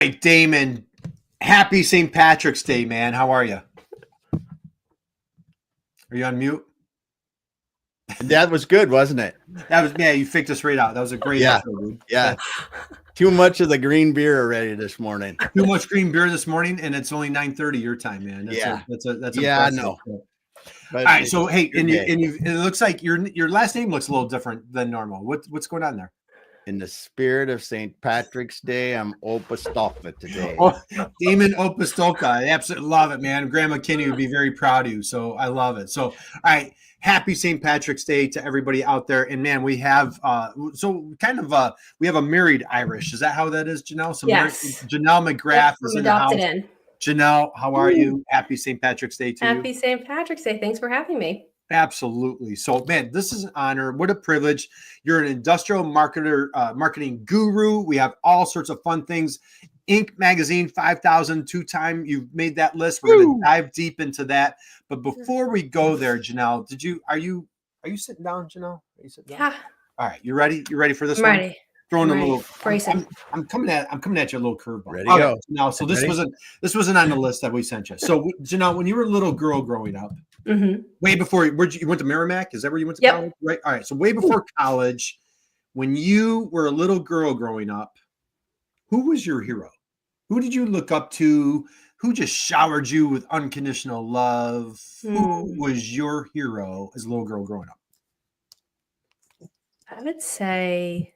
Hey, Damon, happy St. Patrick's Day, man. How are you? Are you on mute? That was good, wasn't it? That was, man, you faked us right out. That was a great Yeah. intro, dude. Yeah. Too much of the green beer already this morning. Too much green beer this morning, and it's only 9:30 your time, man. That's Yeah. that's Yeah, I impressive. know. All But right, so hey, good and day. it looks like your last name looks a little different than normal. What's going on there? In the spirit of St. Patrick's Day, I'm Opastolfa today. Oh, Damon Opastolka. I absolutely love it, man. Grandma Kinney would be very proud of you. So I love it. So, all right. Happy St. Patrick's Day to everybody out there. And man, we have we have a married Irish. Is that how that is, Jennelle? So Yes. Jennelle McGrath is in the house. Adopted in. Jennelle, how are you? Happy St. Patrick's Day to you. Happy St. Patrick's Day. Thanks for having me. Absolutely. So, man, this is an honor. What a privilege. You're an industrial marketer, marketing guru. We have all sorts of fun things. Inc. Magazine 5,000 two-time. You've made that list. We're going to dive deep into that. But before we go there, Jennelle, are you sitting down, Jennelle? Are you sitting down? Yeah. All right. You ready? You ready for this I'm one? ready. Throwing I'm a ready. little. Bracing. I'm coming at you a little curveball. Ready to go. Now, so this Ready? wasn't on the list that we sent you. So, Jennelle, when you were a little girl growing up, way before you went to Merrimack, is that where you went to college? Right. All right. So way before college, when you were a little girl growing up, who was your hero? Who did you look up to? Who just showered you with unconditional love? Who was your hero as a little girl growing up? I would say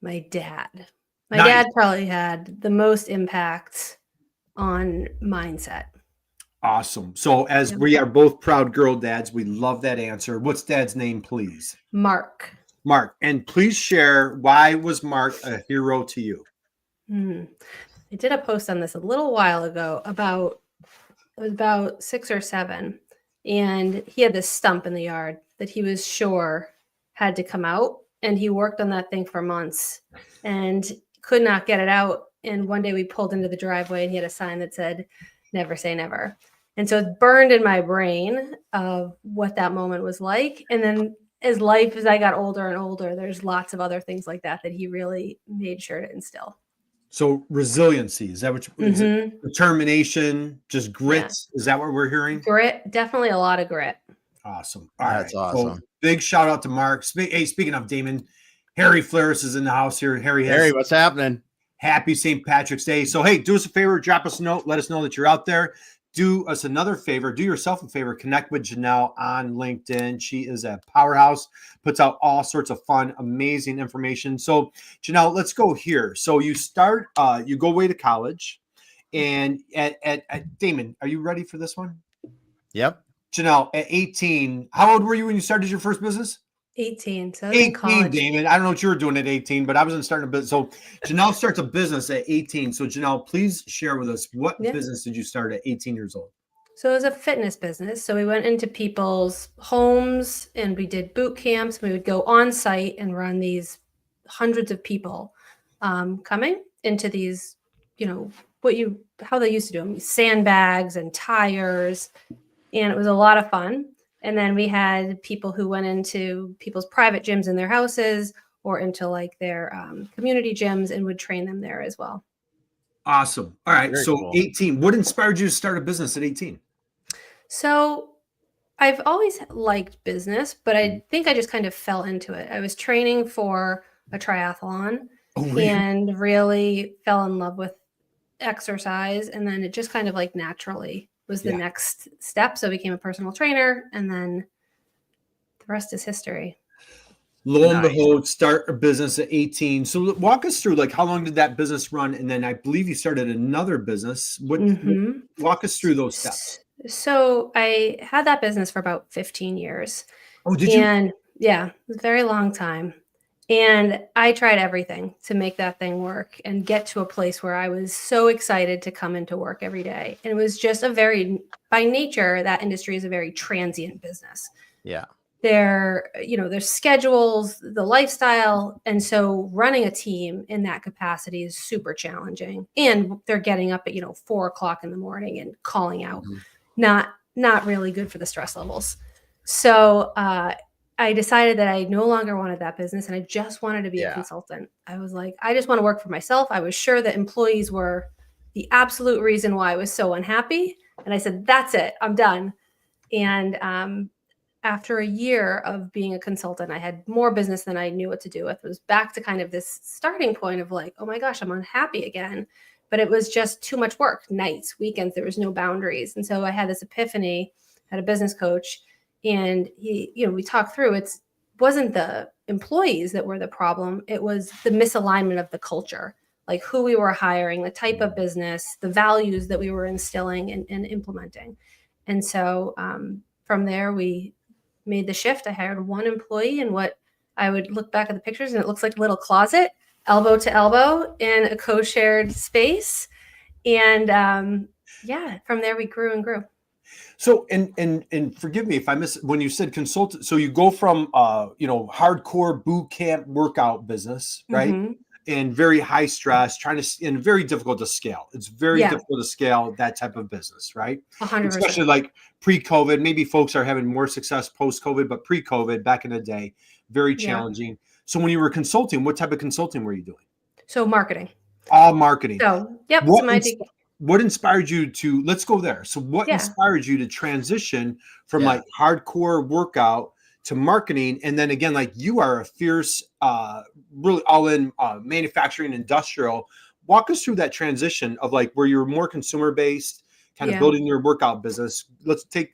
my dad. My Nice. dad probably had the most impact on mindset. Awesome. So as we are both proud girl dads, we love that answer. What's dad's name, please? Mark. Mark. And please share, why was Mark a hero to you? I did a post on this a little while ago it was about 6 or 7. And he had this stump in the yard that he was sure had to come out. And he worked on that thing for months and could not get it out. And one day we pulled into the driveway and he had a sign that said, "Never say never." And so it's burned in my brain of what that moment was like. And then as I got older and older, there's lots of other things like that he really made sure to instill. So resiliency, is that what is it? Determination, just grit? Yeah. Is that what we're hearing? Grit, definitely a lot of grit. Awesome. That's awesome. So big shout out to Mark. Hey, speaking of Damon, Harry Flaris is in the house here. Harry, what's happening? Happy St. Patrick's Day. So, hey, do us a favor, drop us a note, let us know that you're out there. Do us another favor, do yourself a favor, connect with Jennelle on LinkedIn. She is a powerhouse, puts out all sorts of fun, amazing information. So, Jennelle, let's go here. So you start, you go away to college, and at Damon, are you ready for this one? Yep. Jennelle, at 18, how old were you when you started your first business? 18. So 18, Damon. I don't know what you were doing at 18, but I wasn't starting a business. So Jennelle starts a business at 18. So Jennelle, please share with us, what business did you start at 18 years old? So it was a fitness business. So we went into people's homes and we did boot camps. We would go on site and run these hundreds of people coming into these, how they used to do them, sandbags and tires. And it was a lot of fun. And then we had people who went into people's private gyms in their houses or into like their community gyms and would train them there as well. Awesome. All right. Very so cool. 18, what inspired you to start a business at 18? So I've always liked business, but I think I just kind of fell into it. I was training for a triathlon and really fell in love with exercise. And then it just kind of like naturally was the next step. So I became a personal trainer, and then the rest is history. Lo and behold, start a business at 18. So walk us through, like, how long did that business run? And then I believe you started another business. Walk us through those steps. So I had that business for about 15 years. Oh, did you? And yeah, it was a very long time. And I tried everything to make that thing work and get to a place where I was so excited to come into work every day. And it was just by nature, that industry is a very transient business. Yeah. Their schedules, the lifestyle. And so running a team in that capacity is super challenging. And they're getting up at, 4:00 in the morning and calling out, not really good for the stress levels. So, I decided that I no longer wanted that business and I just wanted to be a consultant. I was like, I just want to work for myself. I was sure that employees were the absolute reason why I was so unhappy. And I said, that's it, I'm done. And after a year of being a consultant, I had more business than I knew what to do with. It was back to kind of this starting point of like, oh my gosh, I'm unhappy again. But it was just too much work, nights, weekends, there was no boundaries. And so I had this epiphany, had a business coach, and we talked through, wasn't the employees that were the problem. It was the misalignment of the culture, like who we were hiring, the type of business, the values that we were instilling and implementing. And so from there, we made the shift. I hired one employee in what I would look back at the pictures and it looks like a little closet, elbow to elbow in a co-shared space. And from there we grew and grew. So, and forgive me if I miss when you said consultant. So you go from, hardcore boot camp workout business, right? Mm-hmm. And very high stress, and very difficult to scale. It's very difficult to scale that type of business, right? 100%. Especially like pre-COVID. Maybe folks are having more success post-COVID, but pre-COVID, back in the day, very challenging. Yeah. So when you were consulting, what type of consulting were you doing? So marketing. All marketing. So, yep. What inspired you to, let's go there. So what inspired you to transition from like hardcore workout to marketing? And then again, like you are a fierce, really all in manufacturing, industrial. Walk us through that transition of like where you're more consumer based, kind of building your workout business.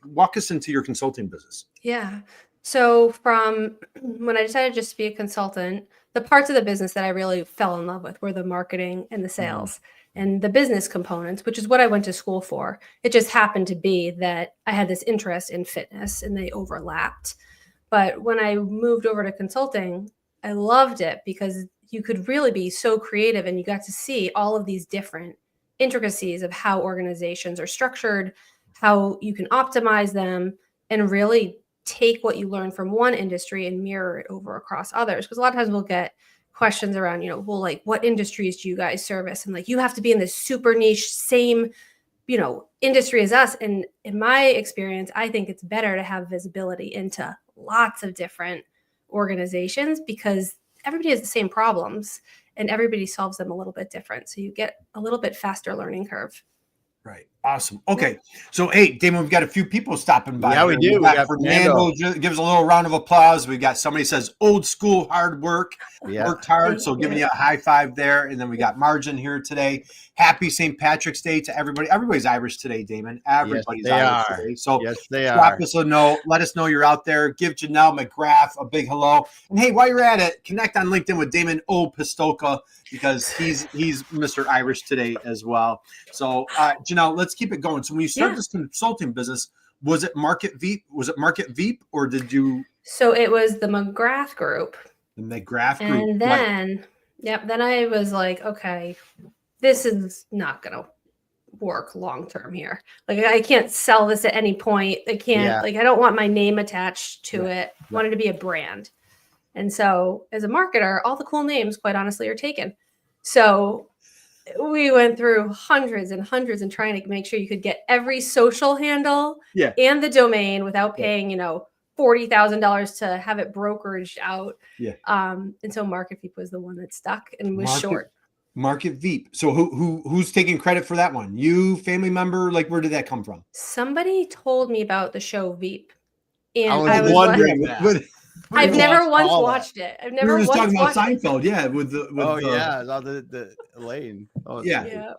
Walk us into your consulting business. Yeah. So from when I decided just to be a consultant, the parts of the business that I really fell in love with were the marketing and the sales and the business components, which is what I went to school for. It just happened to be that I had this interest in fitness and they overlapped. But when I moved over to consulting, I loved it because you could really be so creative and you got to see all of these different intricacies of how organizations are structured, how you can optimize them, and really take what you learn from one industry and mirror it over across others. Because a lot of times we'll get questions around, like what industries do you guys service? And like, you have to be in this super niche, same, industry as us. And in my experience, I think it's better to have visibility into lots of different organizations because everybody has the same problems and everybody solves them a little bit different. So you get a little bit faster learning curve. Right. Awesome. Okay. So, hey, Damon, we've got a few people stopping by. Yeah, we do. We got Fernando. Give us a little round of applause. We got somebody says old school hard work, worked hard. So giving you a high five there. And then we got Margin here today. Happy St. Patrick's Day to everybody. Everybody's Irish today, Damon. Everybody's Irish today. So drop us a note. Let us know you're out there. Give Jennelle McGrath a big hello. And hey, while you're at it, connect on LinkedIn with Damon O. Pistolka because he's Mr. Irish today as well. So Jennelle, let's keep it going. So when you started this consulting business, was it Market Veep? Or did you? So it was the McGrath group. The McGrath group. And then, then I was like, okay, this is not going to work long-term here. Like I can't sell this at any point. I can't, I don't want my name attached to it. I wanted to be a brand. And so as a marketer, all the cool names, quite honestly, are taken. So we went through hundreds and hundreds and trying to make sure you could get every social handle and the domain without paying, $40,000 to have it brokeraged out. And so Market Veep was the one that stuck and was short. Market Veep. So who's taking credit for that one? You, family member? Like, where did that come from? Somebody told me about the show Veep. And I was wondering that. I've never once watched it. I've never once watched it. We were just talking about Seinfeld, with the the Elaine. And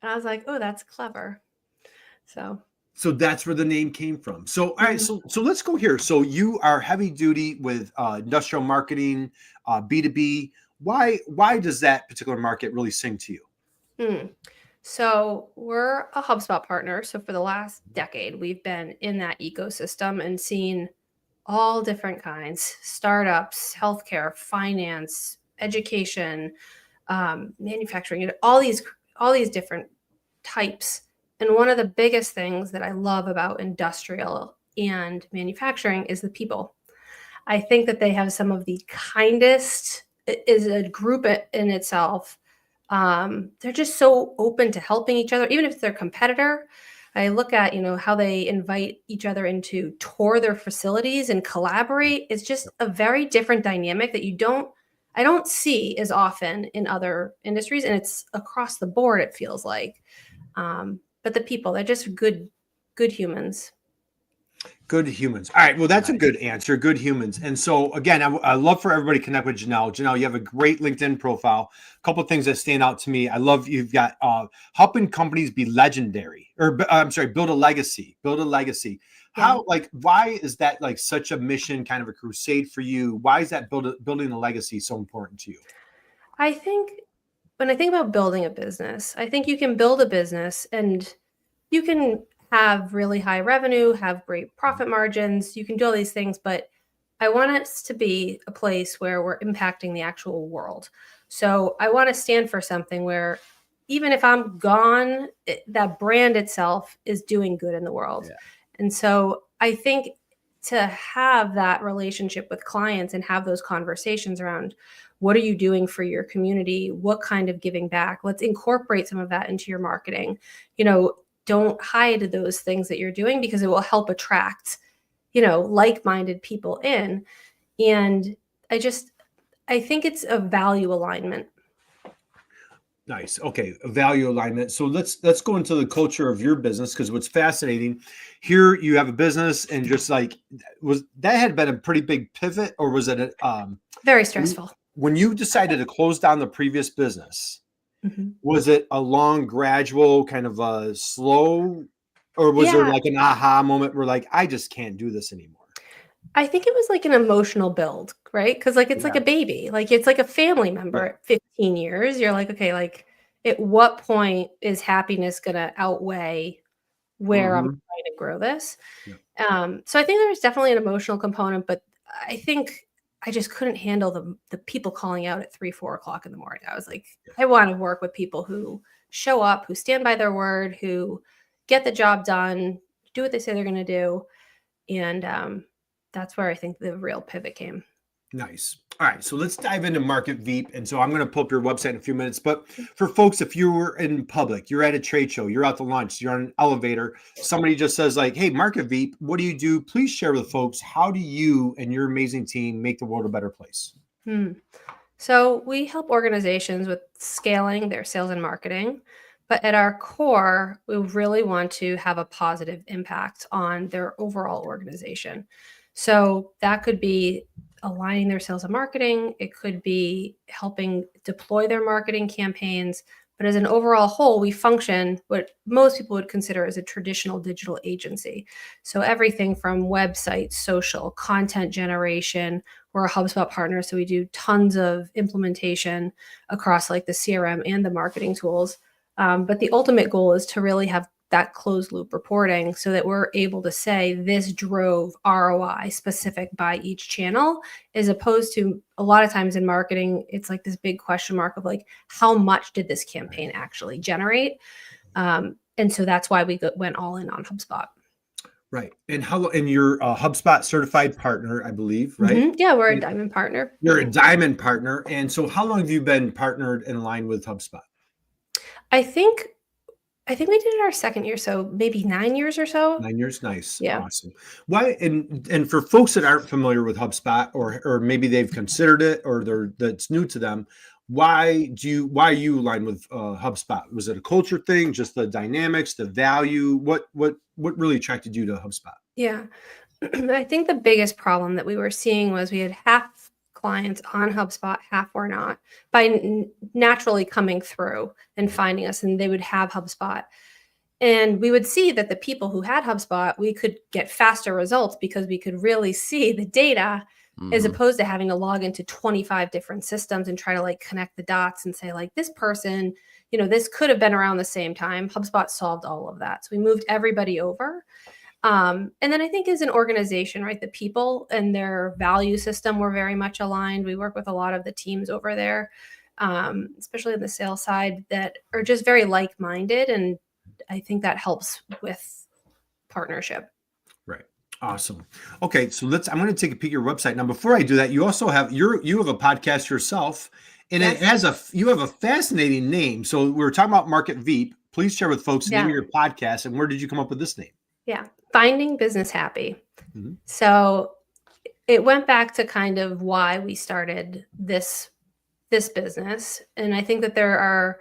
I was like, oh, that's clever. So that's where the name came from. So all right, so let's go here. So you are heavy duty with industrial marketing, B2B. Why does that particular market really sing to you? So we're a HubSpot partner. So for the last decade, we've been in that ecosystem and seen all different kinds: startups, healthcare, finance, education, manufacturing, all these different types. And one of the biggest things that I love about industrial and manufacturing is the people. I think that they have some of the kindest, is a group in itself. They're just so open to helping each other, even if it's their competitor. I look at, how they invite each other into tour their facilities and collaborate. It's just a very different dynamic that I don't see as often in other industries, and it's across the board, it feels like. But the people, they're just good humans. Good humans. All right. Well, that's a Nice. good answer. Good humans. And so again, I love for everybody to connect with Jennelle. Jennelle, you have a great LinkedIn profile. A couple of things that stand out to me. I love you've got helping companies be legendary, or I'm sorry, build a legacy. Build a legacy. How why is that like such a mission, kind of a crusade for you? Why is that building a legacy so important to you? I think when I think about building a business, I think you can build a business and you can have really high revenue, have great profit margins. You can do all these things, but I want us to be a place where we're impacting the actual world. So I want to stand for something where even if I'm gone, that brand itself is doing good in the world. Yeah. And so I think to have that relationship with clients and have those conversations around what are you doing for your community? What kind of giving back? Let's incorporate some of that into your marketing. Don't hide those things that you're doing because it will help attract, like-minded people in. And I think it's a value alignment. Nice. Okay. A value alignment. So let's go into the culture of your business, because what's fascinating here, you have a business, and just like, was that had been a pretty big pivot, or was it Very stressful. When you decided to close down the previous business? Was it a long, gradual, kind of a slow, or was there like an aha moment where like, I just can't do this anymore? I think it was like an emotional build, right? Because like it's like a baby, like it's like a family member at 15 years. You're like, okay, like at what point is happiness going to outweigh where I'm trying to grow this? So I think there's definitely an emotional component, but I think I just couldn't handle the people calling out at 3-4 o'clock in the morning. I was like, I want to work with people who show up, who stand by their word, who get the job done, do what they say they're going to do. And that's where I think the real pivot came. Nice. All right. So let's dive into Market Veep. And so I'm going to pull up your website in a few minutes. But for folks, if you were in public, you're at a trade show, you're out to lunch, you're on an elevator, somebody just says like, hey, Market Veep, what do you do? Please share with folks. How do you and your amazing team make the world a better place? So we help organizations with scaling their sales and marketing. But at our core, we really want to have a positive impact on their overall organization. So that could be aligning their sales and marketing. It could be helping deploy their marketing campaigns. But as an overall whole, we function what most people would consider as a traditional digital agency. So everything from websites, social, content generation. We're a HubSpot partner, so we do tons of implementation across like the CRM and the marketing tools. But the ultimate goal is to really have that closed loop reporting so that we're able to say this drove ROI specific by each channel, as opposed to a lot of times in marketing, it's like this big question mark of like, how much did this campaign actually generate? And so that's why we went all in on HubSpot. Right. And you're a HubSpot certified partner, I believe, right? Yeah, we're a Diamond Partner. You're a Diamond Partner. And so how long have you been partnered and aligned with HubSpot? I think we did it our second year, so maybe 9 years or so. 9 years, nice, Yeah. Awesome. Why? And for folks that aren't familiar with HubSpot, or maybe they've considered it, or that's new to them, why are you aligned with HubSpot? Was it a culture thing, just the dynamics, the value? What really attracted you to HubSpot? Yeah, I think the biggest problem that we were seeing was we had half clients on HubSpot, half were not, by naturally coming through and finding us, and they would have HubSpot. And we would see that the people who had HubSpot, we could get faster results because we could really see the data, as opposed to having to log into 25 different systems and try to like connect the dots and say like, this person, this could have been around the same time. HubSpot solved all of that. So we moved everybody over. And then I think as an organization, right, the people and their value system were very much aligned. We work with a lot of the teams over there, especially on the sales side, that are just very like-minded. And I think that helps with partnership. Right. Awesome. Okay. So I'm going to take a peek at your website. Now, before I do that, you also have, you have a podcast yourself, and you have a fascinating name. So we were talking about Market Veep. please share with folks the name Yeah. of your podcast and where did you come up with this name? Yeah. Finding Business Happy. Mhm. So it went back to kind of why we started this business. And I think that there are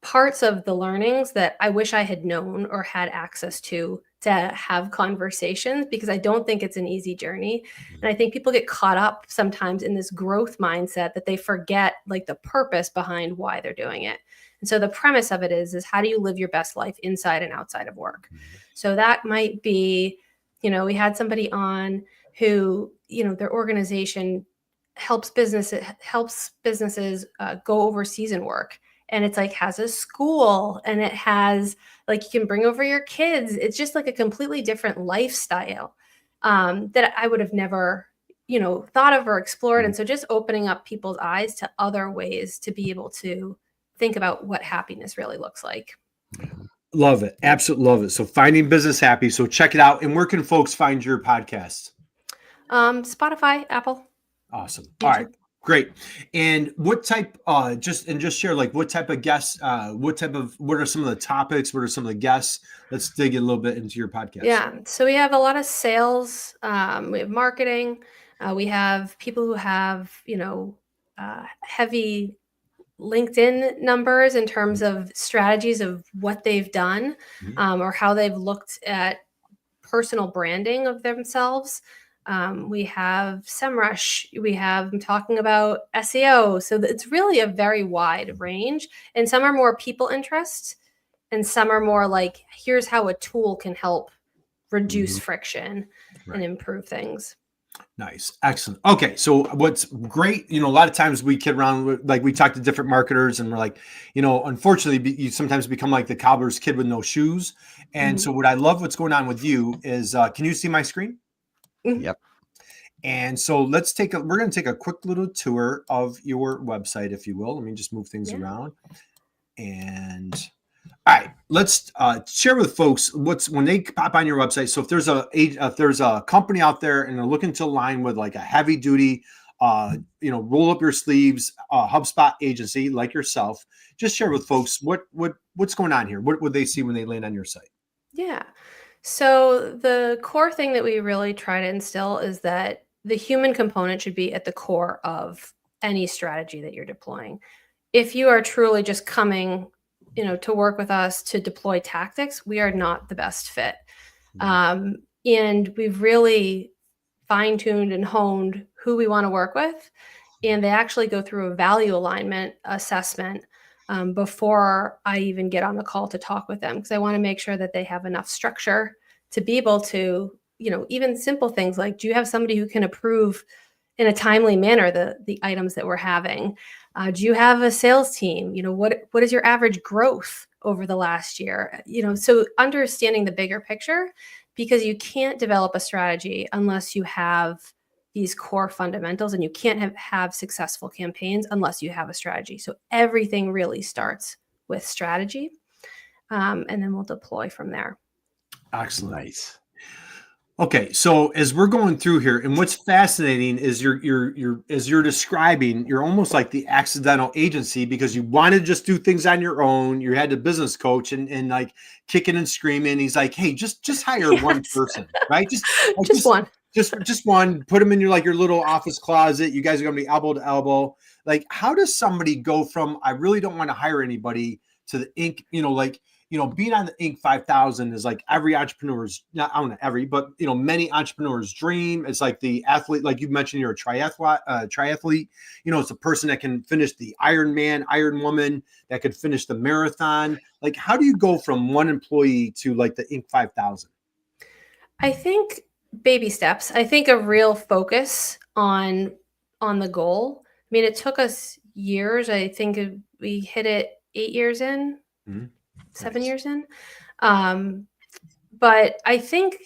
parts of the learnings that I wish I had known or had access to have conversations, because I don't think it's an easy journey. And I think people get caught up sometimes in this growth mindset that they forget like the purpose behind why they're doing it. And so the premise of it is how do you live your best life inside and outside of work? So that might be, we had somebody on who, their organization helps businesses go overseas and work. And it's like has a school, and it has like you can bring over your kids. It's just like a completely different lifestyle that I would have never, thought of or explored. And so just opening up people's eyes to other ways to be able to think about what happiness really looks like. Love it. Absolutely love it. So Finding Business Happy. So check it out. And where can folks find your podcast? Spotify, Apple. Awesome. YouTube. All right. Great. And what type, just share like what type of guests, what are some of the topics? What are some of the guests? Let's dig a little bit into your podcast. Yeah. So we have a lot of sales. We have marketing. We have people who have, heavy LinkedIn numbers in terms of strategies of what they've done, or how they've looked at personal branding of themselves. We have SEMrush. We have them talking about SEO. So it's really a very wide range. And some are more people interest, and some are more like, here's how a tool can help reduce friction and improve things. Nice. Excellent. Okay. So what's great, a lot of times we kid around with, like we talk to different marketers and we're like, unfortunately you sometimes become like the cobbler's kid with no shoes. And so what I love what's going on with you is, can you see my screen? Yep. And so we're going to take a quick little tour of your website, if you will. Let me just move things around. And all right, let's share with folks when they pop on your website. So if there's a company out there and they're looking to align with like a heavy duty, roll up your sleeves, HubSpot agency like yourself, just share with folks what's going on here. What would they see when they land on your site? Yeah. So the core thing that we really try to instill is that the human component should be at the core of any strategy that you're deploying. If you are truly just coming, to work with us to deploy tactics, we are not the best fit. And we've really fine-tuned and honed who we want to work with. And they actually go through a value alignment assessment before I even get on the call to talk with them, because I want to make sure that they have enough structure to be able to, even simple things like, do you have somebody who can approve in a timely manner the items that we're having? Do you have a sales team? What is your average growth over the last year? So understanding the bigger picture, because you can't develop a strategy unless you have these core fundamentals, and you can't have successful campaigns unless you have a strategy. So everything really starts with strategy, and then we'll deploy from there. Excellent. Nice. Okay, so as we're going through here, and what's fascinating is you're describing, you're almost like the accidental agency, because you want to just do things on your own. You had a business coach and like kicking and screaming. He's like, hey, just hire one person, right? Just one. Just one. Put them in your little office closet. You guys are gonna be elbow to elbow. Like, how does somebody go from I really don't want to hire anybody to the Inc. Being on the Inc. 5000 is like every entrepreneur's, not I don't know every, but many entrepreneurs' dream. It's like the athlete, like you mentioned, you're a triathlete. It's a person that can finish the Ironman, Iron Woman, that could finish the marathon. Like, how do you go from one employee to like the Inc. 5000? I think baby steps. I think a real focus on the goal. I mean, it took us years. I think we hit it 8 years in. 7 years in. But I think,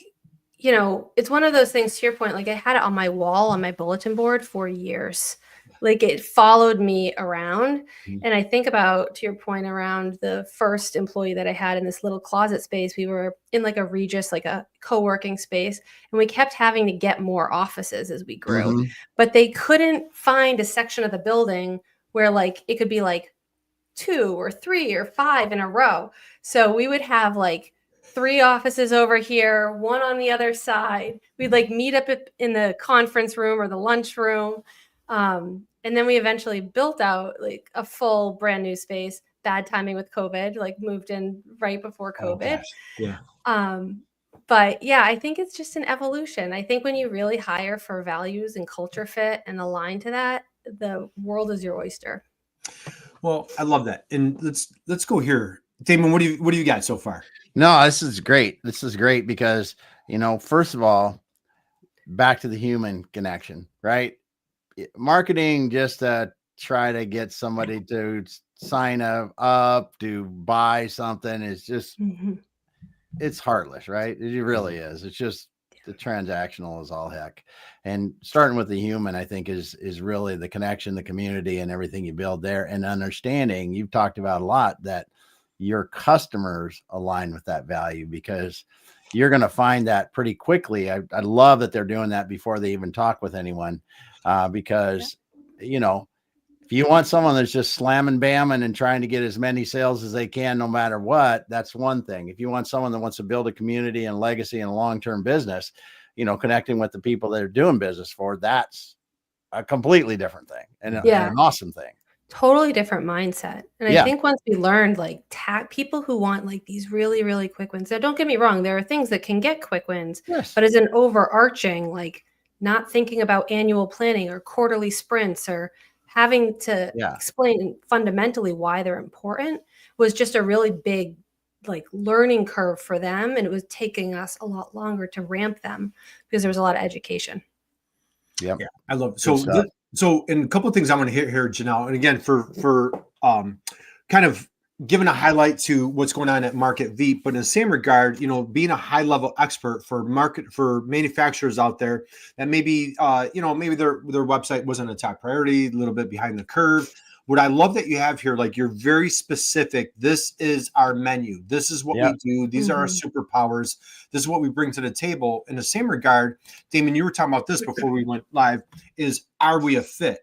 it's one of those things, to your point, like I had it on my wall, on my bulletin board for years. Like it followed me around. And I think about, to your point, around the first employee that I had in this little closet space. We were in like a Regis, like a co-working space, and we kept having to get more offices as we grew. But they couldn't find a section of the building where like it could be like 2 or 3 or 5 in a row. So we would have like 3 offices over here, one on the other side. We'd like meet up in the conference room or the lunch room. And then we eventually built out like a full brand new space. Bad timing with COVID, like moved in right before COVID. Yeah. But yeah, I think it's just an evolution. I think when you really hire for values and culture fit and align to that, the world is your oyster. Well, I love that. And let's go here. Damon, what do you got so far? No, this is great. This is great because, first of all, back to the human connection, right? Marketing just to try to get somebody to sign up to buy something is just, it's heartless, right? It really is. It's just the transactional is all heck. And starting with the human, I think is really the connection, the community, and everything you build there, and understanding. You've talked about a lot that your customers align with that value, because you're going to find that pretty quickly. I love that they're doing that before they even talk with anyone, because, if you want someone that's just slamming, bamming, and trying to get as many sales as they can, no matter what, that's one thing. If you want someone that wants to build a community and legacy and a long-term business, connecting with the people that are doing business for, that's a completely different thing and an awesome thing. Totally different mindset. And I think once we learned like people who want like these really, really quick wins. Now, don't get me wrong. There are things that can get quick wins, but as an overarching, like not thinking about annual planning or quarterly sprints or having to explain fundamentally why they're important was just a really big like learning curve for them. And it was taking us a lot longer to ramp them because there was a lot of education. Yeah, I love it. So and a couple of things I want to hit here, Jennelle, and again, for kind of giving a highlight to what's going on at Market Veep, but in the same regard, being a high level expert for manufacturers out there that maybe, maybe their website wasn't a top priority, a little bit behind the curve. What I love that you have here, like you're very specific. This is our menu. This is what we do. These are our superpowers. This is what we bring to the table. In the same regard, Damon, you were talking about this before we went live, is are we a fit?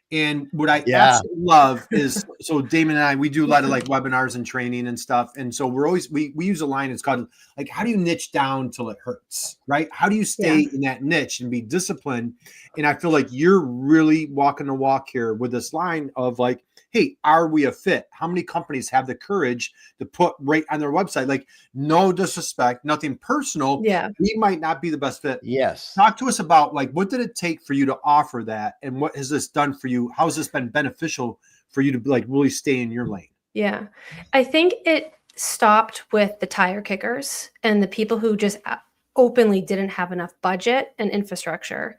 And what I absolutely love is, so Damon and I, we do a lot of like webinars and training and stuff. And so we use a line, it's called like, how do you niche down till it hurts, right? How do you stay in that niche and be disciplined? And I feel like you're really walking the walk here with this line of like, hey, are we a fit? How many companies have the courage to put right on their website? Like, no disrespect, nothing personal. Yeah. We might not be the best fit. Yes. Talk to us about like, what did it take for you to offer that? And what has this done for you? How has this been beneficial for you to like really stay in your lane? Yeah. I think it stopped with the tire kickers and the people who just openly didn't have enough budget and infrastructure.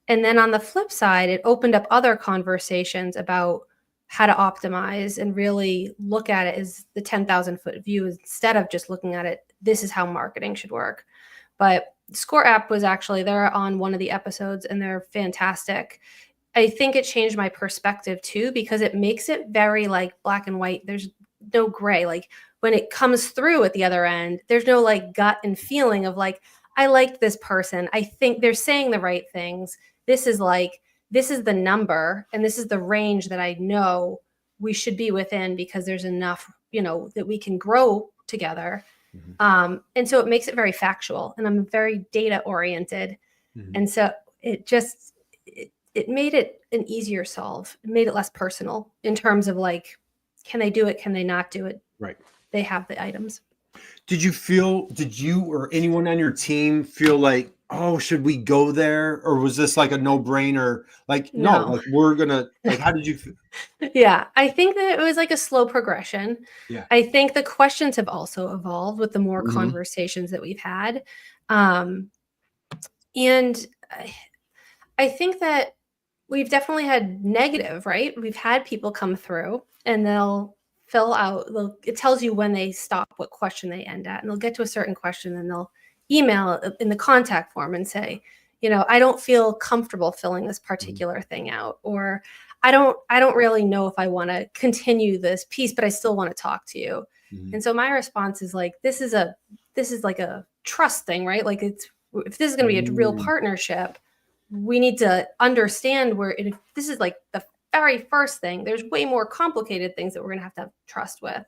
And then on the flip side, it opened up other conversations about how to optimize and really look at it as the 10,000 foot view instead of just looking at it. This is how marketing should work. But Score app was actually there on one of the episodes and they're fantastic. I think it changed my perspective too, because it makes it very like black and white. There's no gray. Like when it comes through at the other end, there's no like gut and feeling of like, I liked this person. I think they're saying the right things. This is the number and this is the range that I know we should be within because there's enough, that we can grow together. And so it makes it very factual and I'm very data oriented. And so it just, it made it an easier solve. It made it less personal in terms of like, can they do it? Can they not do it? Right. They have the items. Did you or anyone on your team feel like, oh, should we go there? Or was this like a no-brainer? Like, no, like we're gonna, like, how did you feel? Yeah, I think that it was like a slow progression. Yeah. I think the questions have also evolved with the more conversations that we've had. And I think that we've definitely had negative, right? We've had people come through and they'll fill out, it tells you when they stop, what question they end at, and they'll get to a certain question and they'll email in the contact form and say, I don't feel comfortable filling this particular thing out, or I don't really know if I want to continue this piece, but I still want to talk to you. And so my response is like, this is like a trust thing, right? Like if this is going to be a real partnership, we need to understand if this is like the very first thing. There's way more complicated things that we're going to have trust with.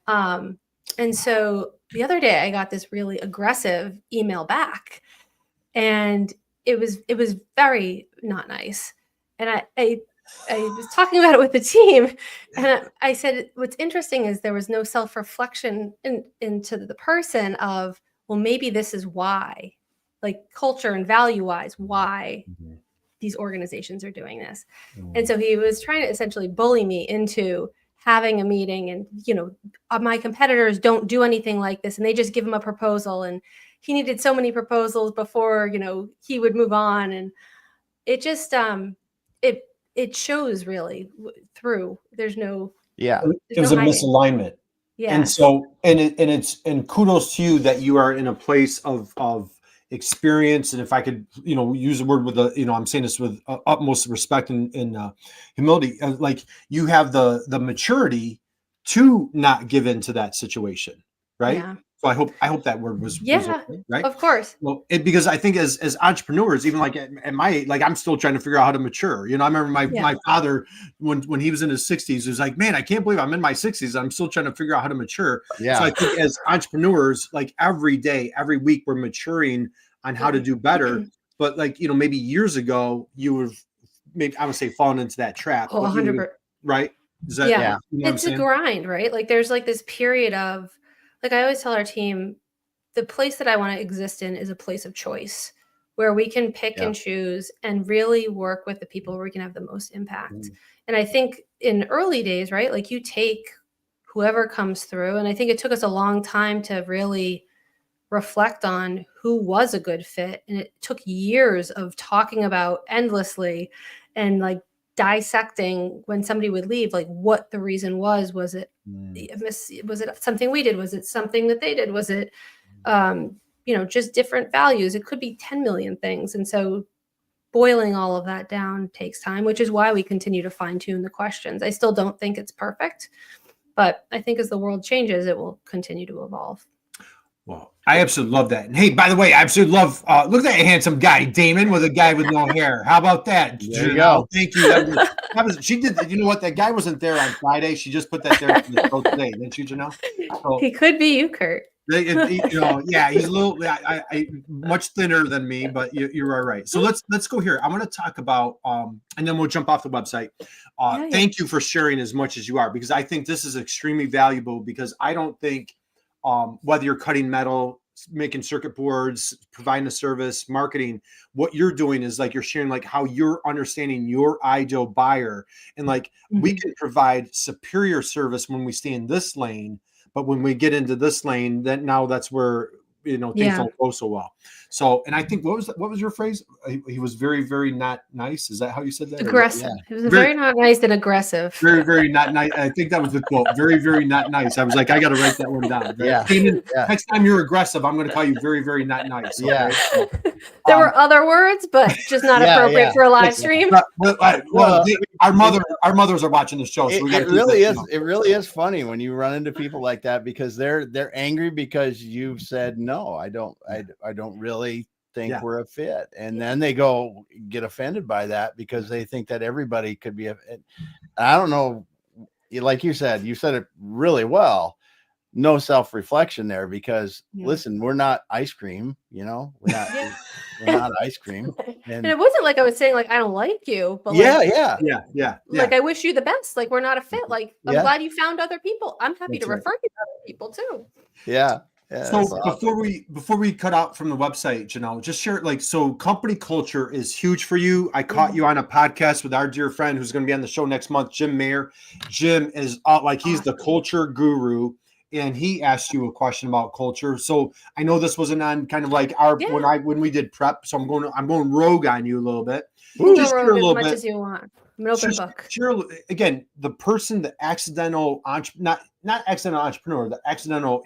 And so the other day I got this really aggressive email back, and it was very not nice. And I was talking about it with the team, and I said, what's interesting is there was no self-reflection into the person of, well, maybe this is why, like culture and value-wise, why these organizations are doing this. And so he was trying to essentially bully me into having a meeting, and, my competitors don't do anything like this, and they just give him a proposal, and he needed so many proposals before, he would move on. And it just, it shows really through. There's no, it was a misalignment. Yeah. And so, and kudos to you that you are in a place of experience. And if I could, use the word with I'm saying this with utmost respect and humility, like you have the maturity to not give in to that situation. Right. Yeah. So I hope that word was okay, right. Of course. Well, because I think as entrepreneurs, even like at my age, like I'm still trying to figure out how to mature. I remember my father when he was in his 60s, he was like, man, I can't believe I'm in my 60s. I'm still trying to figure out how to mature. Yeah. So I think as entrepreneurs, like every day, every week, we're maturing on how to do better. But like, maybe years ago, you would maybe I would say fallen into that trap. Oh, 100%. Right. Is that, it's a grind, right? Like there's like this period of, like I always tell our team, the place that I want to exist in is a place of choice where we can pick and choose and really work with the people where we can have the most impact. And I think in early days, right, like you take whoever comes through, and I think it took us a long time to really reflect on who was a good fit. And it took years of talking about endlessly and like dissecting when somebody would leave, like what the reason was. Was it something we did? Was it something that they did? Was it, just different values? It could be 10 million things. And so boiling all of that down takes time, which is why we continue to fine tune the questions. I still don't think it's perfect, but I think as the world changes, it will continue to evolve. Well, I absolutely love that. And hey, by the way, I absolutely love, look at that handsome guy, Damon, with a guy with no hair. How about that? There you go. Thank you. That was, she did, you know what? That guy wasn't there on Friday. She just put that there for the show today. Didn't you, Jennelle? So, he could be you, Kurt. he's a little, much thinner than me, but you are right. So let's go here. I want to talk about, and then we'll jump off the website. Thank you for sharing as much as you are, because I think this is extremely valuable, because I don't think, whether you're cutting metal, making circuit boards, providing a service, marketing, what you're doing is like you're sharing like how you're understanding your ideal buyer, and like we can provide superior service when we stay in this lane, but when we get into this lane, that's where things don't go so well. So, and I think what was your phrase? He was very, very not nice. Is that how you said that? Aggressive. He was very not nice and aggressive. Very, very not nice. I think that was the quote. Very, very not nice. I was like, I got to write that one down. Right? Next time you're aggressive, I'm going to call you very, very not nice. Okay? Yeah. So, there were other words, but just not appropriate for a live stream. Our mothers are watching the show. So it really is funny when you run into people like that, because they're angry because you've said no. I don't really think we're a fit, and then they get offended by that because they think that everybody could be I don't know, like you said it really well. No self-reflection there, because listen, we're not ice cream, we're not ice cream, and it wasn't like I was saying like I don't like you, but like I wish you the best. Like we're not a fit. Like I'm glad you found other people. I'm happy to refer you to other people too. Yeah. So awesome. before we cut out from the website, Jennelle, just share so company culture is huge for you. I caught you on a podcast with our dear friend who's going to be on the show next month, Jim Mayer. Jim is he's the culture guru, and he asked you a question about culture. So I know this wasn't on kind of like when we did prep. So I'm going rogue on you a little bit. Just share a little bit as you want. I'm an open book. Sure. Again, the person, the accidental not accidental entrepreneur, the accidental,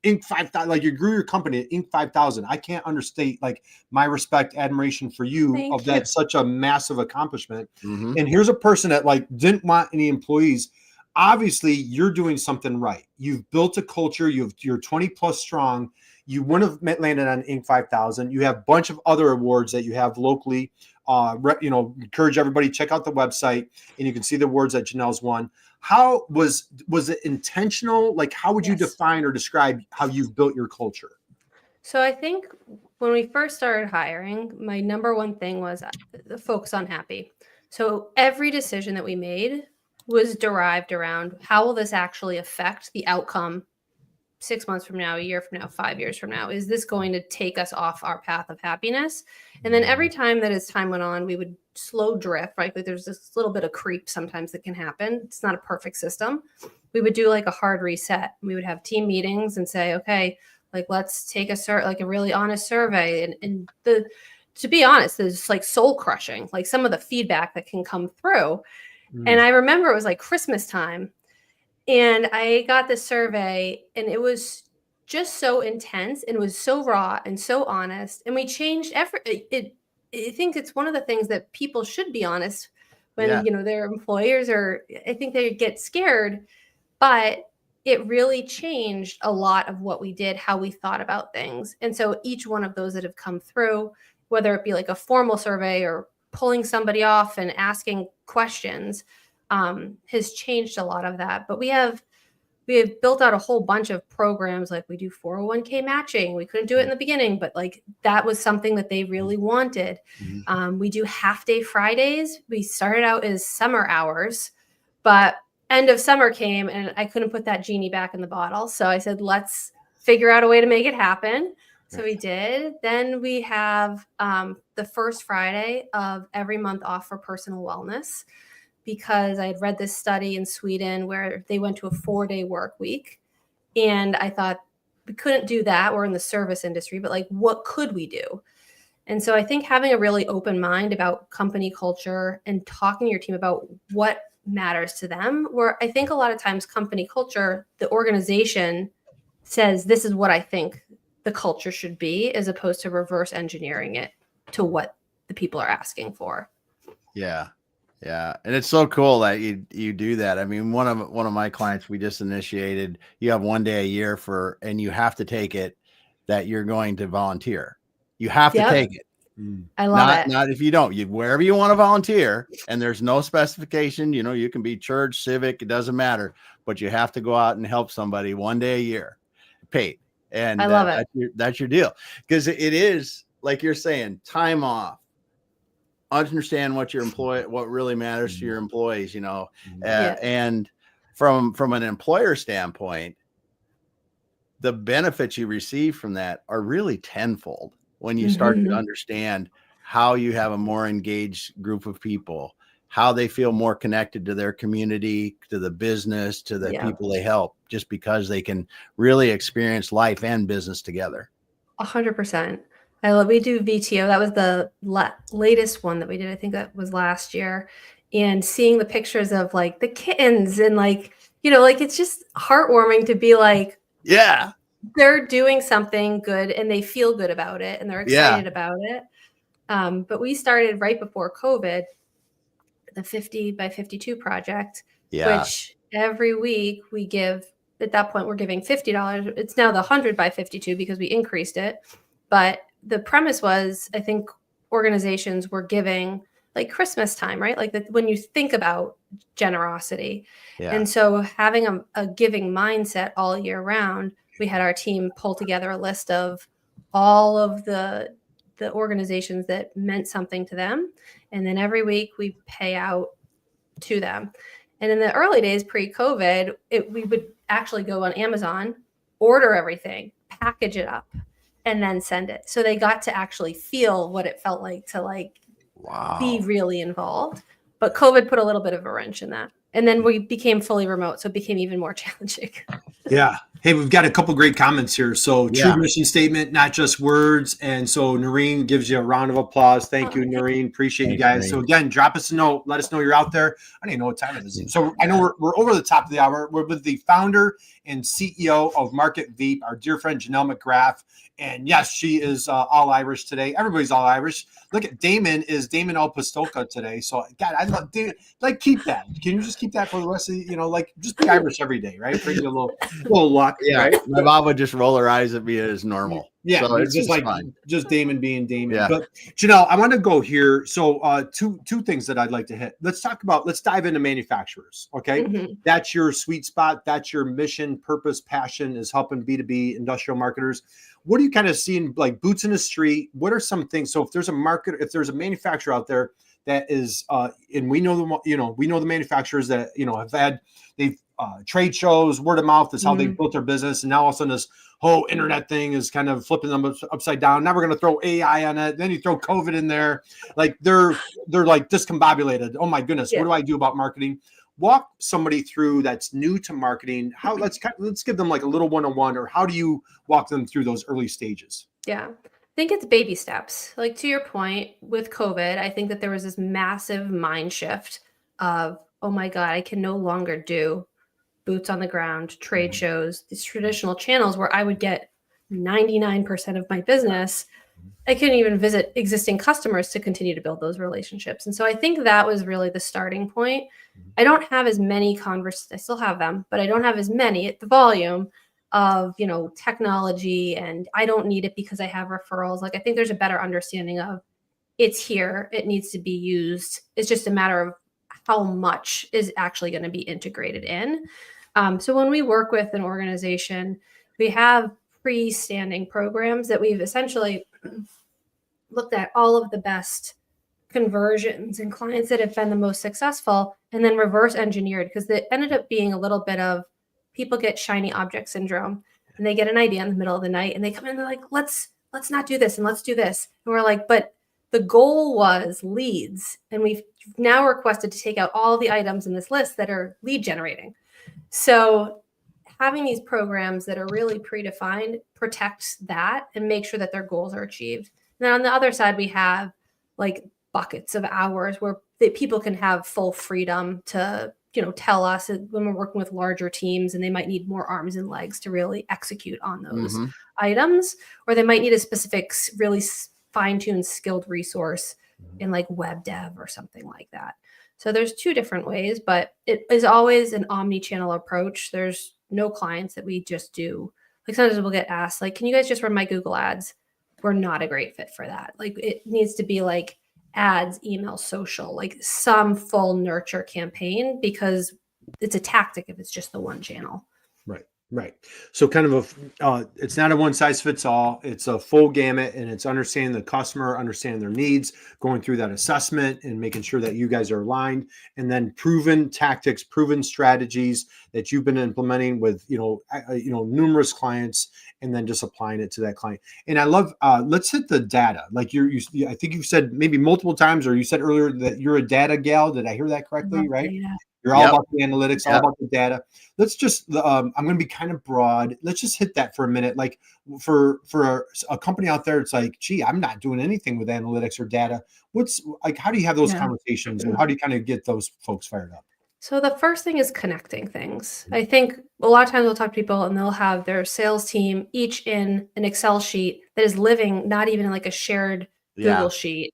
Inc. 5000, like you grew your company at Inc. 5000. I can't understate like my respect, admiration for you that such a massive accomplishment. And here's a person that like didn't want any employees. Obviously, you're doing something right. You've built a culture. You're 20 plus strong. You wouldn't have landed on Inc. 5000. You have a bunch of other awards that you have locally. encourage everybody, check out the website and you can see the awards that Jennelle's won. How was it intentional? Like, how would you define or describe how you've built your culture? So I think when we first started hiring, my number one thing was the focus on happy. So every decision that we made was derived around how will this actually affect the outcome 6 months from now, a year from now, 5 years from now? Is this going to take us off our path of happiness? And then every time that as time went on, we would slow drift, right? Like there's this little bit of creep sometimes that can happen. It's not a perfect system. We would do like a hard reset. We would have team meetings and say, okay, like let's take a really honest survey. And to be honest, it's like soul crushing, like some of the feedback that can come through. And I remember it was like Christmas time. And I got this survey and it was just so intense and it was so raw and so honest. And we changed I think it's one of the things that people should be honest when, their employers I think they get scared, but it really changed a lot of what we did, how we thought about things. And so each one of those that have come through, whether it be like a formal survey or pulling somebody off and asking questions, has changed a lot of that. But we have built out a whole bunch of programs. Like we do 401k matching. We couldn't do it in the beginning, but like that was something that they really wanted. We do half day Fridays. We started out as summer hours, but end of summer came and I couldn't put that genie back in the bottle. So I said, let's figure out a way to make it happen. So we did. Then we have the first Friday of every month off for personal wellness, because I had read this study in Sweden where they went to a 4-day work week. And I thought we couldn't do that. We're in the service industry, but like, what could we do? And so I think having a really open mind about company culture and talking to your team about what matters to them, where I think a lot of times company culture, the organization says, this is what I think the culture should be, as opposed to reverse engineering it to what the people are asking for. Yeah. Yeah. And it's so cool that you do that. I mean, one of my clients, we just initiated, you have 1 day a year and you have to take it that you're going to volunteer. You have to take it. I love it. Not if you don't, wherever you want to volunteer, and there's no specification, you can be church, civic, it doesn't matter, but you have to go out and help somebody 1 day a year, paid. And I love it. That's your deal. Because it is, like you're saying, time off. Understand what really matters to your employees, and from an employer standpoint, the benefits you receive from that are really tenfold when you start to understand how you have a more engaged group of people, how they feel more connected to their community, to the business, to the people they help, just because they can really experience life and business together. 100%. We do VTO. That was the latest one that we did. I think that was last year. And seeing the pictures of like the kittens and like, it's just heartwarming to be like, they're doing something good and they feel good about it and they're excited about it. But we started right before COVID, the 50 by 52 project, which every week we give, at that point, we're giving $50. It's now the 100 by 52 because we increased it. But the premise was, I think organizations were giving like Christmas time, right? Like when you think about generosity. And so having a giving mindset all year round, we had our team pull together a list of all of the organizations that meant something to them. And then every week we pay out to them. And in the early days, pre-COVID, we would actually go on Amazon, order everything, package it up, and then send it. So they got to actually feel what it felt like to be really involved. But COVID put a little bit of a wrench in that. And then we became fully remote. So it became even more challenging. Yeah. Hey, we've got a couple great comments here. So true mission statement, not just words. And so Noreen gives you a round of applause. Thank you, Noreen. Appreciate you guys. Noreen. So again, drop us a note. Let us know you're out there. I don't even know what time it is. So I know we're over the top of the hour. We're with the founder and CEO of Market Veep, our dear friend Jennelle McGrath. And yes, she is all Irish today. Everybody's all Irish. Look at Damon El Pistolka today. So God, I love Damon. Keep that. Can you just keep that for the rest of just be Irish every day, right? Bring you a little Well, luck, Yeah, right? my mom would just roll her eyes at me as normal. Yeah, so it's just like fine. just Damon being Damon. Yeah. But Jennelle, I want to go here. So two things that I'd like to hit. Let's dive into manufacturers. Okay. Mm-hmm. That's your sweet spot. That's your mission, purpose, passion is helping B2B industrial marketers. What are you kind of seeing like boots in the street? What are some things? So if there's a manufacturer out there that is and we know the manufacturers that they've trade shows, word of mouth is how they built their business, and now all of a sudden this whole internet thing is kind of flipping them upside down. Now we're going to throw AI on it. Then you throw COVID in there. Like they're like discombobulated. Oh my goodness, what do I do about marketing? Walk somebody through that's new to marketing. Let's give them like a little 101, or how do you walk them through those early stages? Yeah. I think it's baby steps. Like to your point with COVID, I think that there was this massive mind shift of, oh my God, I can no longer do boots on the ground, trade shows, these traditional channels where I would get 99% of my business. I couldn't even visit existing customers to continue to build those relationships. And so I think that was really the starting point. I don't have as many I still have them, but I don't have as many at the volume of, technology, and I don't need it because I have referrals. Like I think there's a better understanding of it's here, it needs to be used. It's just a matter of how much is actually going to be integrated in. So when we work with an organization, we have pre-standing programs that we've essentially looked at all of the best conversions and clients that have been the most successful, and then reverse engineered, because it ended up being a little bit of people get shiny object syndrome, and they get an idea in the middle of the night and they come in and they're like, let's not do this and let's do this. And we're like, but the goal was leads. And we've now requested to take out all the items in this list that are lead generating. So having these programs that are really predefined protects that and make sure that their goals are achieved. And then on the other side, we have like buckets of hours where people can have full freedom to, tell us when we're working with larger teams and they might need more arms and legs to really execute on those items, or they might need a specific, really fine-tuned skilled resource in like web dev or something like that. So there's two different ways, but it is always an omni-channel approach. There's no clients that we just do. Like sometimes we'll get asked, like, can you guys just run my Google ads? We're not a great fit for that. Like it needs to be like ads, email, social, like some full nurture campaign, because it's a tactic if it's just the one channel. Right. So kind of it's not a one size fits all. It's a full gamut, and it's understanding the customer, understanding their needs, going through that assessment and making sure that you guys are aligned, and then proven tactics, proven strategies that you've been implementing with, numerous clients, and then just applying it to that client. And I love, let's hit the data. Like I think you've said maybe multiple times, or you said earlier that you're a data gal. Did I hear that correctly? Right. Data. You're all about the analytics, all about the data. Let's just, I'm going to be kind of broad. Let's just hit that for a minute. Like for a company out there, it's like, gee, I'm not doing anything with analytics or data. How do you have those conversations, and how do you kind of get those folks fired up? So the first thing is connecting things. I think a lot of times we'll talk to people and they'll have their sales team each in an Excel sheet that is living not even in like a shared Google sheet.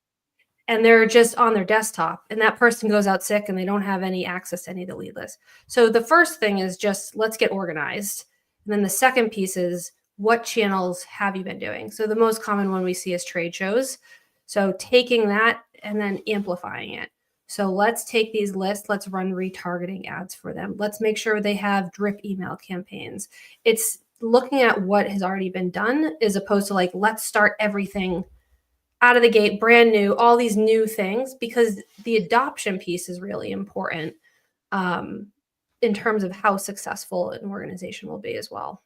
And they're just on their desktop, and that person goes out sick and they don't have any access to any of the lead lists. So the first thing is just let's get organized. And then the second piece is what channels have you been doing? So the most common one we see is trade shows. So taking that and then amplifying it. So let's take these lists, let's run retargeting ads for them. Let's make sure they have drip email campaigns. It's looking at what has already been done as opposed to like, let's start everything out of the gate, brand new, all these new things, because the adoption piece is really important in terms of how successful an organization will be as well.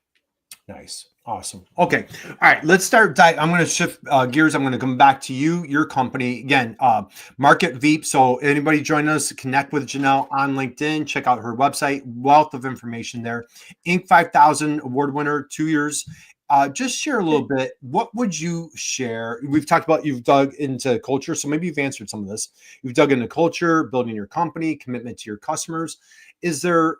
Nice. Awesome. Okay. All right. Let's start. I'm going to shift gears. I'm going to come back to you, your company again, Market Veep. So anybody join us, connect with Jennelle on LinkedIn, check out her website, wealth of information there. Inc. 5000 award winner, 2 years. Just share a little bit. What would you share? We've talked about you've dug into culture, so maybe you've answered some of this. You've dug into culture, building your company, commitment to your customers. Is there,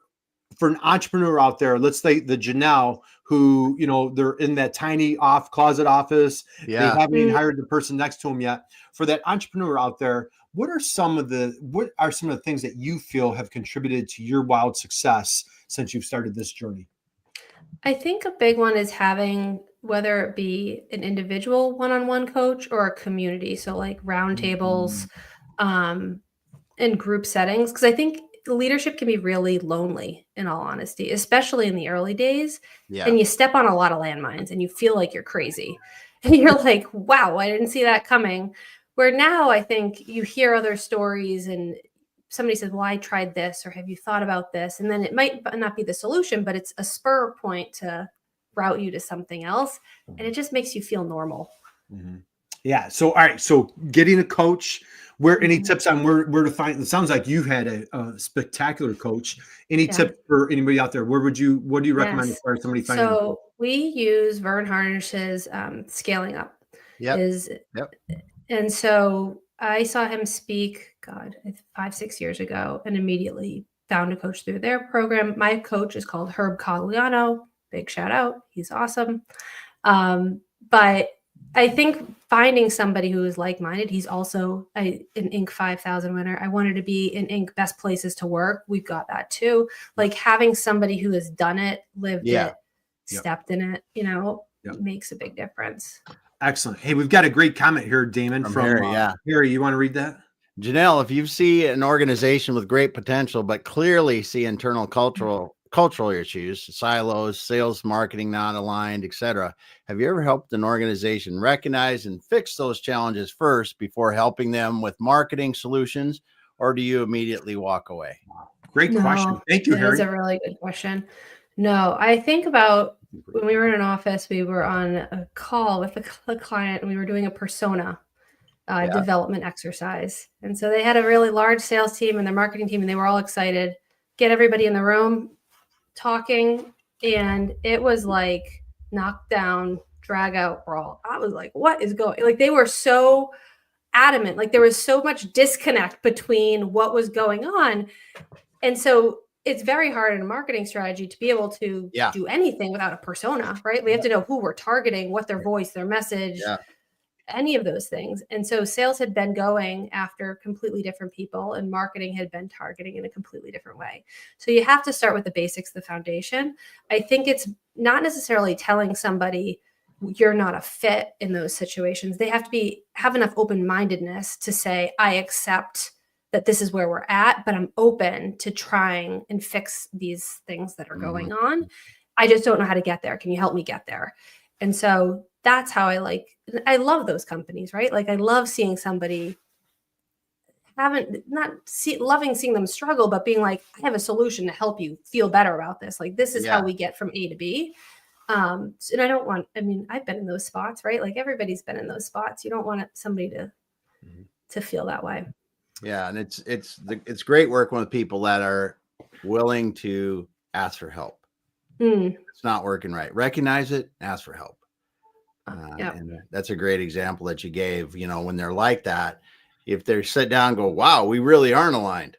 for an entrepreneur out there, let's say the Jennelle, who, they're in that tiny closet office. They haven't even hired the person next to them yet. For that entrepreneur out there, what are some of the things that you feel have contributed to your wild success since you've started this journey? I think a big one is having, whether it be an individual one-on-one coach or a community. So like roundtables, in group settings, because I think leadership can be really lonely, in all honesty, especially in the early days. Yeah. And you step on a lot of landmines and you feel like you're crazy. And you're like, wow, I didn't see that coming. Where now I think you hear other stories and somebody says, well, I tried this, or have you thought about this? And then it might not be the solution, but it's a spur point to route you to something else. And it just makes you feel normal. Mm-hmm. Yeah. So, all right. So getting a coach, where any tips on where to find, it sounds like you've had a spectacular coach. Any tips for anybody out there? What do you recommend as far as somebody finding? So we use Vern Harnish's Scaling Up. And so I saw him speak, 5-6 years ago, and immediately found a coach through their program. My coach is called Herb Cogliano. Big shout out. He's awesome. But I think finding somebody who is like-minded, he's also an Inc. 5000 winner. I wanted to be in Inc. Best Places to Work. We've got that too. Like having somebody who has done it, lived it, stepped in it, makes a big difference. Excellent. Hey, we've got a great comment here, Damon, from Harry. Harry, you want to read that? Jennelle, if you see an organization with great potential, but clearly see internal cultural issues, silos, sales, marketing not aligned, etc., have you ever helped an organization recognize and fix those challenges first before helping them with marketing solutions, or do you immediately walk away? Great question. Thank you, Harry. That's a really good question. No, I think about when we were in an office, we were on a call with a client and we were doing a persona development exercise. And so they had a really large sales team and their marketing team, and they were all excited, get everybody in the room talking. And it was like knock down, drag out, brawl. I was like, what is going, like, they were so adamant. Like there was so much disconnect between what was going on. And so it's very hard in a marketing strategy to be able to do anything without a persona, right? We have to know who we're targeting, what their voice, their message, any of those things. And so sales had been going after completely different people and marketing had been targeting in a completely different way. So you have to start with the basics, the foundation. I think it's not necessarily telling somebody you're not a fit in those situations. They have to have enough open-mindedness to say, I accept that this is where we're at, but I'm open to trying and fix these things that are going on. I just don't know how to get there. Can you help me get there? And so that's how I love those companies, right? Like I love seeing somebody loving seeing them struggle, but being like, I have a solution to help you feel better about this. Like this is how we get from A to B. And I've been in those spots, right? Like everybody's been in those spots. You don't want somebody to feel that way. Yeah. And it's great working with people that are willing to ask for help. It's not working right. Recognize it, ask for help. And that's a great example that you gave, when they're like that, if they sit down and go, wow, we really aren't aligned.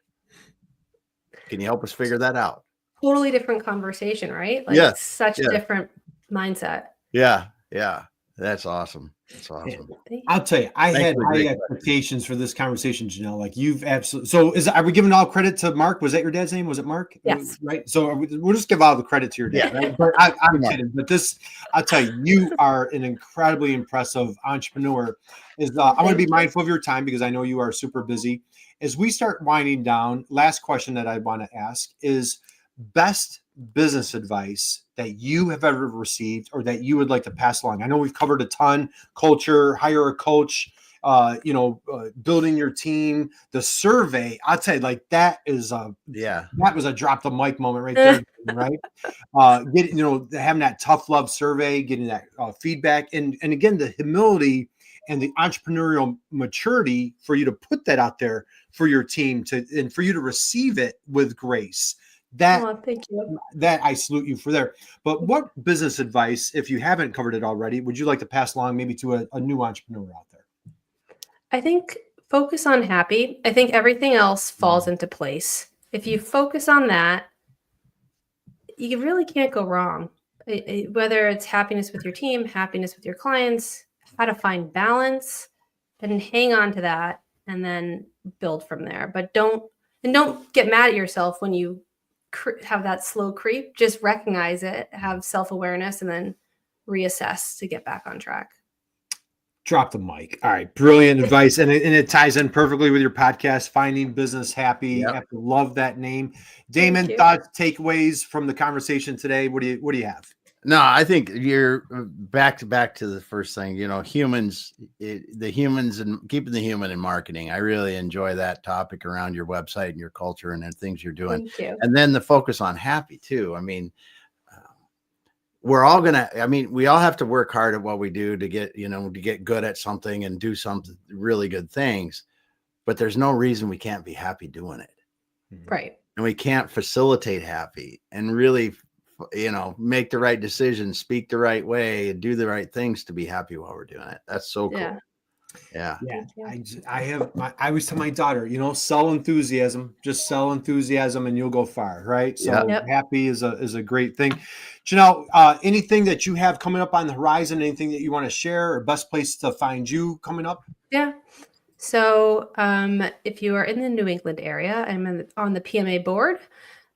Can you help us figure that out? Totally different conversation, right? Like such a different mindset. Yeah. Yeah. That's awesome. That's awesome. I'll tell you, I had high expectations for this conversation, Jennelle. Like you've absolutely. So are we giving all credit to Mark? Was that your dad's name? Was it Mark? Yes. Right. So we'll just give all the credit to your dad. Right? But I'm kidding. But I'll tell you, you are an incredibly impressive entrepreneur. I want to be mindful of your time because I know you are super busy. As we start winding down, last question that I want to ask is best business advice that you have ever received or that you would like to pass along. I know we've covered a ton: culture, hire a coach, building your team, the survey. I'd say like that is that was a drop the mic moment right there, right? Having that tough love survey, getting that feedback, and again the humility and the entrepreneurial maturity for you to put that out there for your team and for you to receive it with grace. Thank you. That I salute you for there. But what business advice, if you haven't covered it already, would you like to pass along maybe to a new entrepreneur out there? I think focus on happy. I think everything else falls into place. If you focus on that, you really can't go wrong. Whether it's happiness with your team, happiness with your clients, how to find balance, and hang on to that and then build from there. But don't get mad at yourself when you have that slow creep, just recognize it, have self-awareness, and then reassess to get back on track. Drop the mic. All right. Brilliant advice. And it ties in perfectly with your podcast, Finding Business Happy. Yep. I have to love that name. Damon, thoughts, takeaways from the conversation today. What do you have? No, I think you're back to the first thing, humans, the humans and keeping the human in marketing. I really enjoy that topic around your website and your culture and the things you're doing. Thank you. And then the focus on happy too. I mean, we all have to work hard at what we do to get good at something and do some really good things, but there's no reason we can't be happy doing it. Right. And we can't facilitate happy and really, make the right decisions, speak the right way, and do the right things to be happy while we're doing it. That's so cool. Yeah. I always tell my daughter, sell enthusiasm, just sell enthusiasm and you'll go far. Right. So happy is a great thing. Jennelle, anything that you have coming up on the horizon, anything that you want to share, or best place to find you coming up? Yeah. So if you are in the New England area, I'm on the PMA board.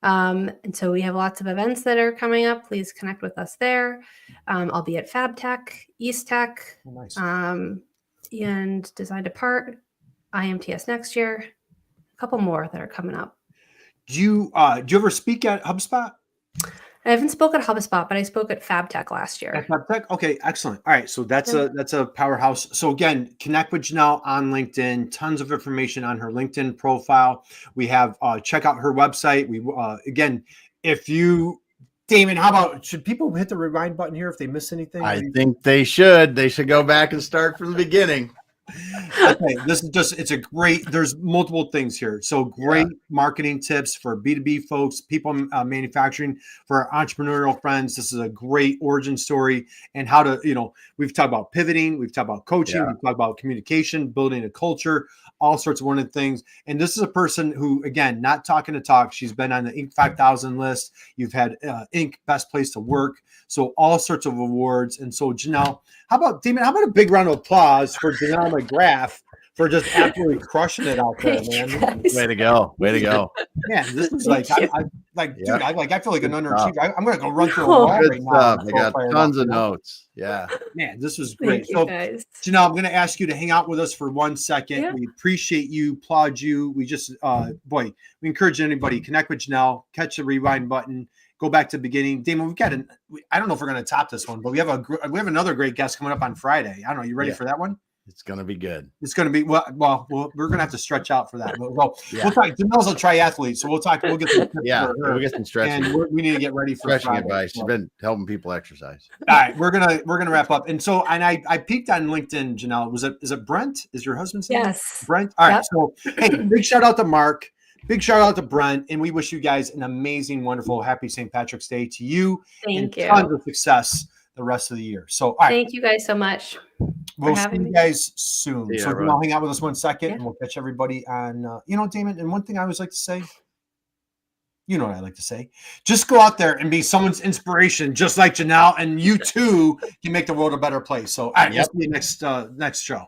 And so we have lots of events that are coming up. Please connect with us there. I'll be at FabTech, East Tech, and Design Depart, IMTS next year. A couple more that are coming up. Do you ever speak at HubSpot? I haven't spoken at HubSpot, but I spoke at FabTech last year. At FabTech? Okay, excellent. All right, so that's a powerhouse. So again, connect with Jennelle on LinkedIn. Tons of information on her LinkedIn profile. We have check out her website. We again, Damon, how about, should people hit the rewind button here if they miss anything? I think they should. They should go back and start from the beginning. Okay, there's multiple things here. So great marketing tips for B2B folks, people manufacturing, for our entrepreneurial friends. This is a great origin story and how to, we've talked about pivoting, we've talked about coaching, we've talked about communication, building a culture, all sorts of wonderful things. And this is a person who, again, not talking to talk. She's been on the Inc. 5000 list. You've had Inc. Best Place to Work. So all sorts of awards. And so Jennelle, Damon, how about a big round of applause for Jennelle McGrath for just absolutely crushing it out there, man. Way to go. Man, this is dude, I feel like an underachiever. I'm going to go run through a wall right now. I got tons of notes. Yeah. Man, this was great. Thank you, guys. Jennelle, I'm going to ask you to hang out with us for 1 second. Yeah. We appreciate you, applaud you. We just, we encourage anybody, connect with Jennelle, catch the rewind button, go back to the beginning. Damon, I don't know if we're going to top this one, but we have another great guest coming up on Friday. I don't know. You ready for that one? It's going to be good. It's going to be, we're going to have to stretch out for that. We'll talk. Jennelle's a triathlete, so we'll get some tips for her. We'll get some stretching. And we need to get ready for stretching advice. She's been helping people exercise. All right, we're gonna wrap up. And so, I peeked on LinkedIn, Jennelle. Is it Brent? Is your husband's name? Yes. Brent. All right. So, hey, big shout out to Mark. Big shout out to Brent, and we wish you guys an amazing, wonderful, happy St. Patrick's Day to you. Thank you. Tons of success the rest of the year. So, all right. Thank you guys so much. We'll see you guys soon. Yeah, so I'll hang out with us 1 second, and we'll catch everybody on, Damon. And one thing I always like to say, you know what I like to say, just go out there and be someone's inspiration, just like Jennelle, and you too can make the world a better place. So, all right, we'll see you next show.